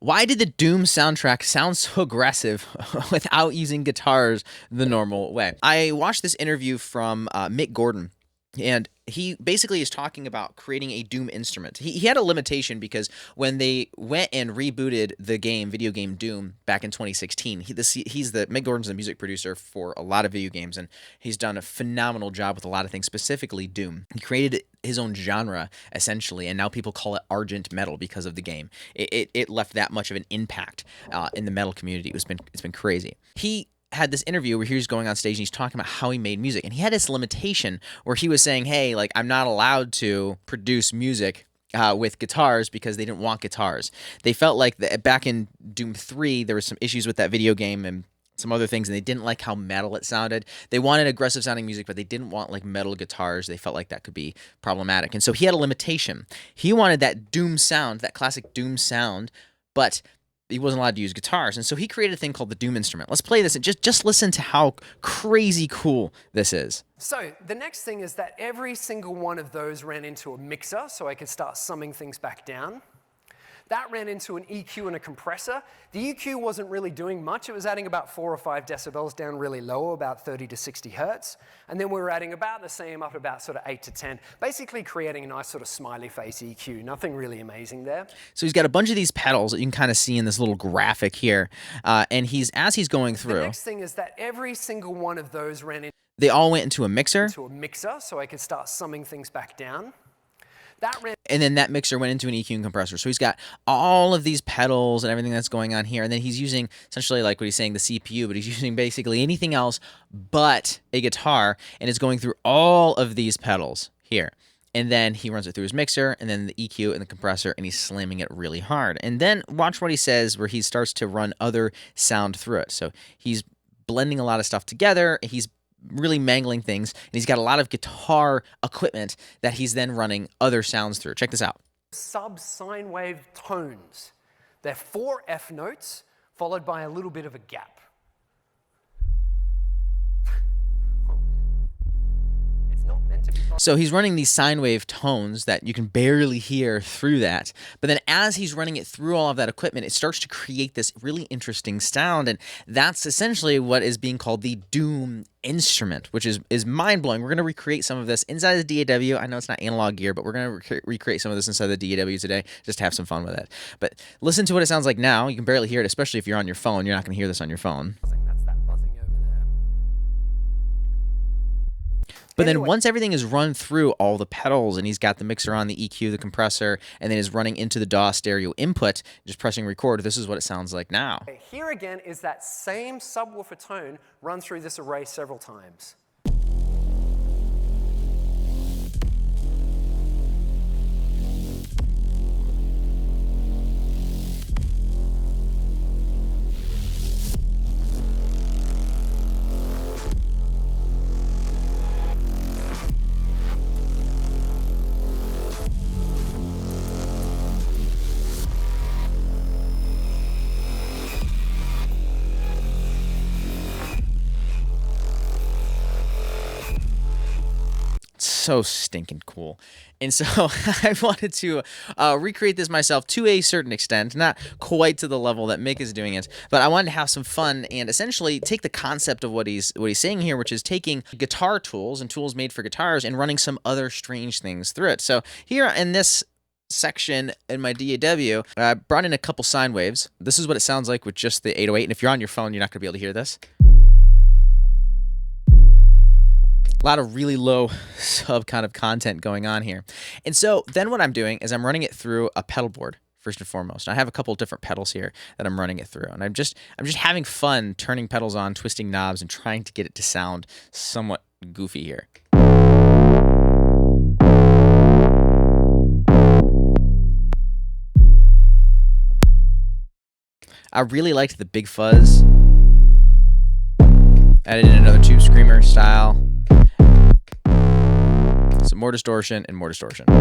Why did the Doom soundtrack sound so aggressive without using guitars the normal way? I watched this interview from Mick Gordon, and he basically is talking about creating a Doom instrument. He had a limitation because when they went and rebooted the video game Doom back in 2016, Mick Gordon's the music producer for a lot of video games, and he's done a phenomenal job with a lot of things, specifically Doom. He created his own genre essentially, and now people call it Argent Metal because of the game. It left that much of an impact in the metal community. It's been crazy. He had this interview where he was going on stage and he's talking about how he made music, and he had this limitation where he was saying, hey, like, I'm not allowed to produce music with guitars because they didn't want guitars. They felt like back in Doom 3 there was some issues with that video game and some other things, and they didn't like how metal it sounded. They wanted aggressive sounding music, but they didn't want like metal guitars. They felt like that could be problematic, and so he had a limitation. He wanted that Doom sound, that classic Doom sound, but he wasn't allowed to use guitars, and so he created a thing called the Doom instrument. Let's play this and just listen to how crazy cool this is. So the next thing is that every single one of those ran into a mixer, so I could start summing things back down. That ran into an EQ and a compressor. The EQ wasn't really doing much. It was adding about 4 or 5 decibels down really low, about 30 to 60 hertz. And then we were adding about the same up about sort of 8 to 10, basically creating a nice sort of smiley face EQ. Nothing really amazing there. So he's got a bunch of these pedals that you can kind of see in this little graphic here. And as he's going through, the next thing is that every single one of those ran they all went into a mixer. So I could start summing things back down. And then that mixer went into an EQ and compressor. So he's got all of these pedals and everything that's going on here. And then he's using, essentially like what he's saying, the CPU, but he's using basically anything else but a guitar, and it's going through all of these pedals here. And then he runs it through his mixer, and then the EQ and the compressor, and he's slamming it really hard. And then watch what he says where he starts to run other sound through it. So he's blending a lot of stuff together. He's really mangling things, and he's got a lot of guitar equipment that he's then running other sounds through. Check this out. Sub-sine wave tones. They're 4 F notes followed by a little bit of a gap. So he's running these sine wave tones that you can barely hear through that. But then as he's running it through all of that equipment, it starts to create this really interesting sound. And that's essentially what is being called the Doom instrument, which is mind-blowing. We're going to recreate some of this inside the DAW. I know it's not analog gear, but we're going to recreate some of this inside the DAW today just to have some fun with it. But listen to what it sounds like now. You can barely hear it, especially if you're on your phone. You're not going to hear this on your phone. But then once everything is run through all the pedals, and he's got the mixer on, the EQ, the compressor, and then is running into the DAW stereo input, just pressing record, this is what it sounds like now. Here again is that same subwoofer tone run through this array several times. So stinking cool. And so I wanted to recreate this myself to a certain extent, not quite to the level that Mick is doing it, but I wanted to have some fun and essentially take the concept of what he's saying here, which is taking guitar tools and tools made for guitars and running some other strange things through it. So here in this section in my DAW, I brought in a couple sine waves. This is what it sounds like with just the 808, and if you're on your phone, you're not going to be able to hear this. A lot of really low sub kind of content going on here. And so then what I'm doing is I'm running it through a pedal board first and foremost. I have a couple different pedals here that I'm running it through, and I'm just having fun turning pedals on, twisting knobs, and trying to get it to sound somewhat goofy here. I really liked the big fuzz. Added in another tube screamer style. Some more distortion and more distortion. You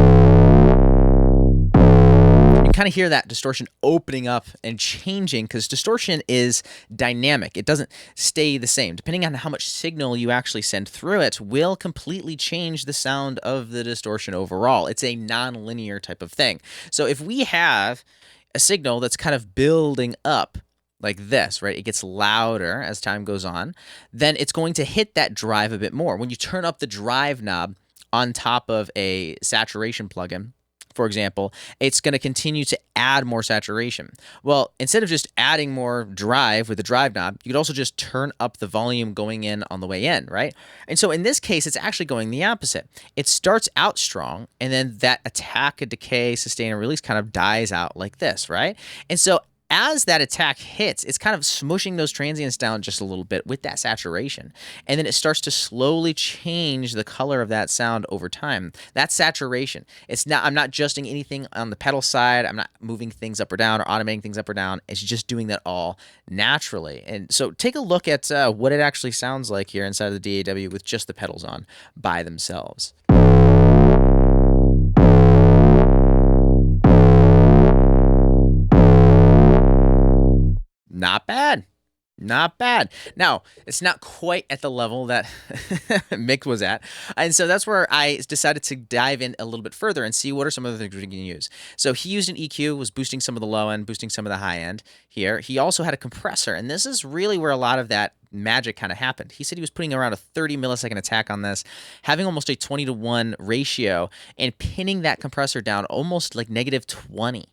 kind of hear that distortion opening up and changing because distortion is dynamic. It doesn't stay the same. Depending on how much signal you actually send through it will completely change the sound of the distortion overall. It's a non-linear type of thing. So if we have a signal that's kind of building up like this, right? It gets louder as time goes on. Then it's going to hit that drive a bit more. When you turn up the drive knob on top of a saturation plugin, for example, it's going to continue to add more saturation. Well, instead of just adding more drive with the drive knob, you could also just turn up the volume going in on the way in, right? And so in this case, it's actually going the opposite. It starts out strong, and then that attack, a decay, sustain, and release kind of dies out like this, right? And so as that attack hits, it's kind of smushing those transients down just a little bit with that saturation. And then it starts to slowly change the color of that sound over time. That's saturation. I'm not adjusting anything on the pedal side. I'm not moving things up or down or automating things up or down. It's just doing that all naturally. And so take a look at what it actually sounds like here inside of the DAW with just the pedals on by themselves. Not bad. Not bad. Now, it's not quite at the level that Mick was at. And so that's where I decided to dive in a little bit further and see what are some of the things we can use. So he used an EQ, was boosting some of the low end, boosting some of the high end here. He also had a compressor, and this is really where a lot of that magic kind of happened. He said he was putting around a 30 millisecond attack on this, having almost a 20-to-1 ratio, and pinning that compressor down almost like -20.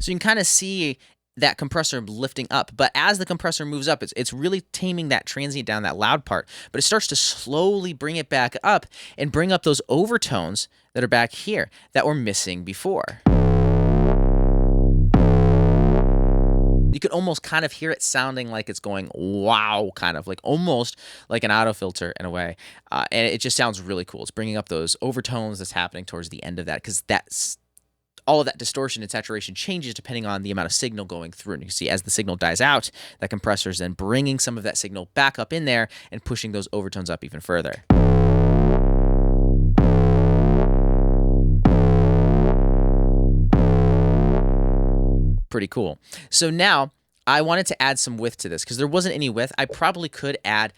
So you can kind of see that compressor lifting up. But as the compressor moves up, it's really taming that transient down, that loud part. But it starts to slowly bring it back up and bring up those overtones that are back here that were missing before. You could almost kind of hear it sounding like it's going wow, kind of like almost like an auto filter in a way. And it just sounds really cool. It's bringing up those overtones that's happening towards the end of that, because that's all of that distortion and saturation changes depending on the amount of signal going through. And you can see as the signal dies out, that compressor is then bringing some of that signal back up in there and pushing those overtones up even further. Pretty cool. So now I wanted to add some width to this because there wasn't any width. I probably could add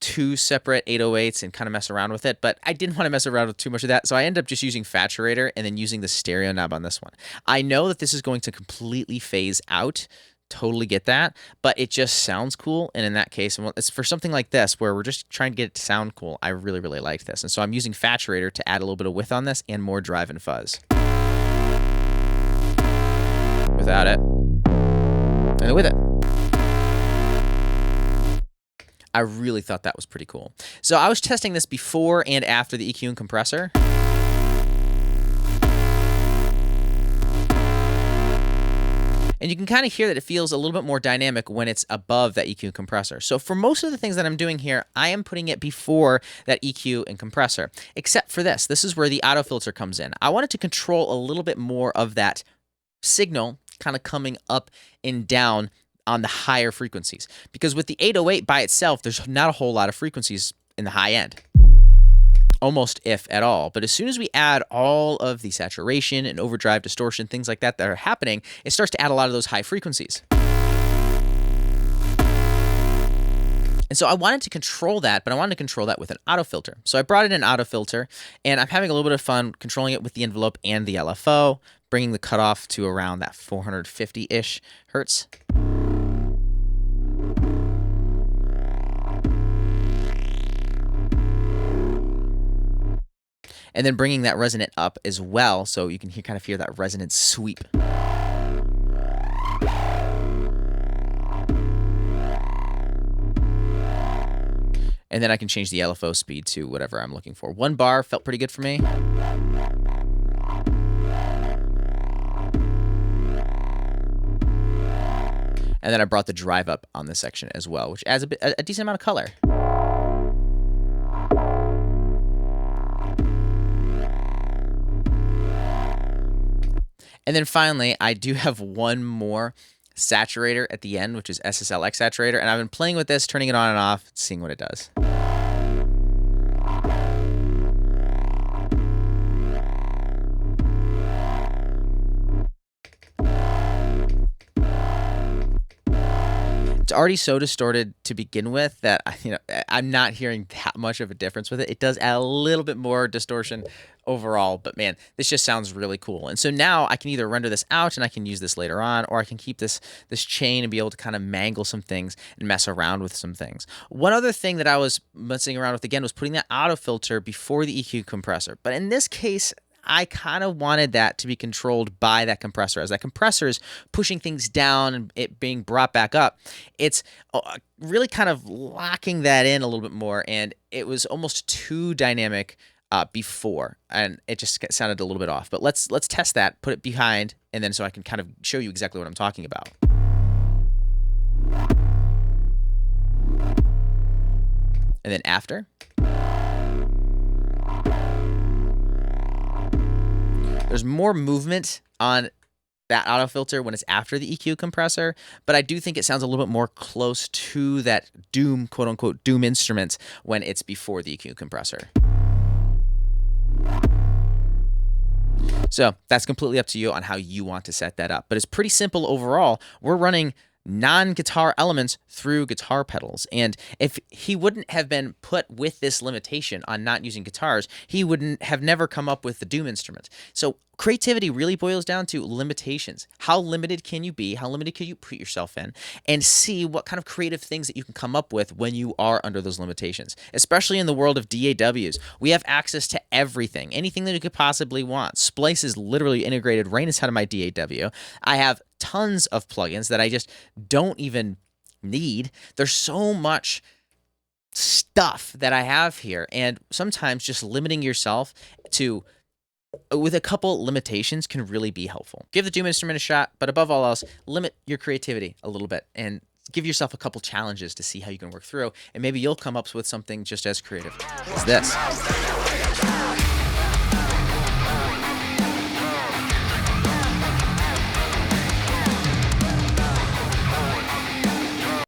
2 separate 808s and kind of mess around with it, but I didn't want to mess around with too much of that, so I ended up just using Faturator and then using the stereo knob on this one. I know that this is going to completely phase out, totally get that, but it just sounds cool, and in that case, it's for something like this where we're just trying to get it to sound cool. I really, really like this, and so I'm using Faturator to add a little bit of width on this and more drive and fuzz. Without it, and with it. I really thought that was pretty cool. So I was testing this before and after the EQ and compressor. And you can kind of hear that it feels a little bit more dynamic when it's above that EQ and compressor. So for most of the things that I'm doing here, I am putting it before that EQ and compressor, except for this. This is where the auto filter comes in. I wanted to control a little bit more of that signal kind of coming up and down on the higher frequencies, because with the 808 by itself, there's not a whole lot of frequencies in the high end, almost if at all. But as soon as we add all of the saturation and overdrive, distortion, things like that are happening, it starts to add a lot of those high frequencies. And so I wanted to control that, but I wanted to control that with an auto filter. So I brought in an auto filter, and I'm having a little bit of fun controlling it with the envelope and the LFO, bringing the cutoff to around that 450-ish hertz. And then bringing that resonant up as well, so you can kind of hear that resonant sweep. And then I can change the LFO speed to whatever I'm looking for. 1 bar felt pretty good for me. And then I brought the drive up on this section as well, which adds a decent amount of color. And then finally, I do have one more saturator at the end, which is SSLX saturator, and I've been playing with this, turning it on and off, seeing what it does. It's already so distorted to begin with that I'm not hearing that much of a difference with it. It does add a little bit more distortion overall, but man, this just sounds really cool. And so now I can either render this out and I can use this later on, or I can keep this chain and be able to kind of mangle some things and mess around with some things. One other thing that I was messing around with again was putting that auto filter before the EQ compressor. But in this case, I kind of wanted that to be controlled by that compressor. As that compressor is pushing things down and it being brought back up, it's really kind of locking that in a little bit more, and it was almost too dynamic before, and it just sounded a little bit off. But let's test that, put it behind, and then so I can kind of show you exactly what I'm talking about. And then after. There's more movement on that auto filter when it's after the EQ compressor, but I do think it sounds a little bit more close to that Doom, quote unquote, Doom instruments when it's before the EQ compressor. So that's completely up to you on how you want to set that up, but it's pretty simple overall. We're running non-guitar elements through guitar pedals. And if he wouldn't have been put with this limitation on not using guitars, he wouldn't have never come up with the Doom instrument. So creativity really boils down to limitations. How limited can you be? How limited can you put yourself in? And see what kind of creative things that you can come up with when you are under those limitations. Especially in the world of DAWs, we have access to everything, anything that you could possibly want. Splice is literally integrated right inside of my DAW. I have tons of plugins that I just don't even need. There's so much stuff that I have here, and sometimes just limiting yourself to with a couple limitations can really be helpful. Give the Doom instrument a shot, but above all else, limit your creativity a little bit and give yourself a couple challenges to see how you can work through, and maybe you'll come up with something just as creative as this.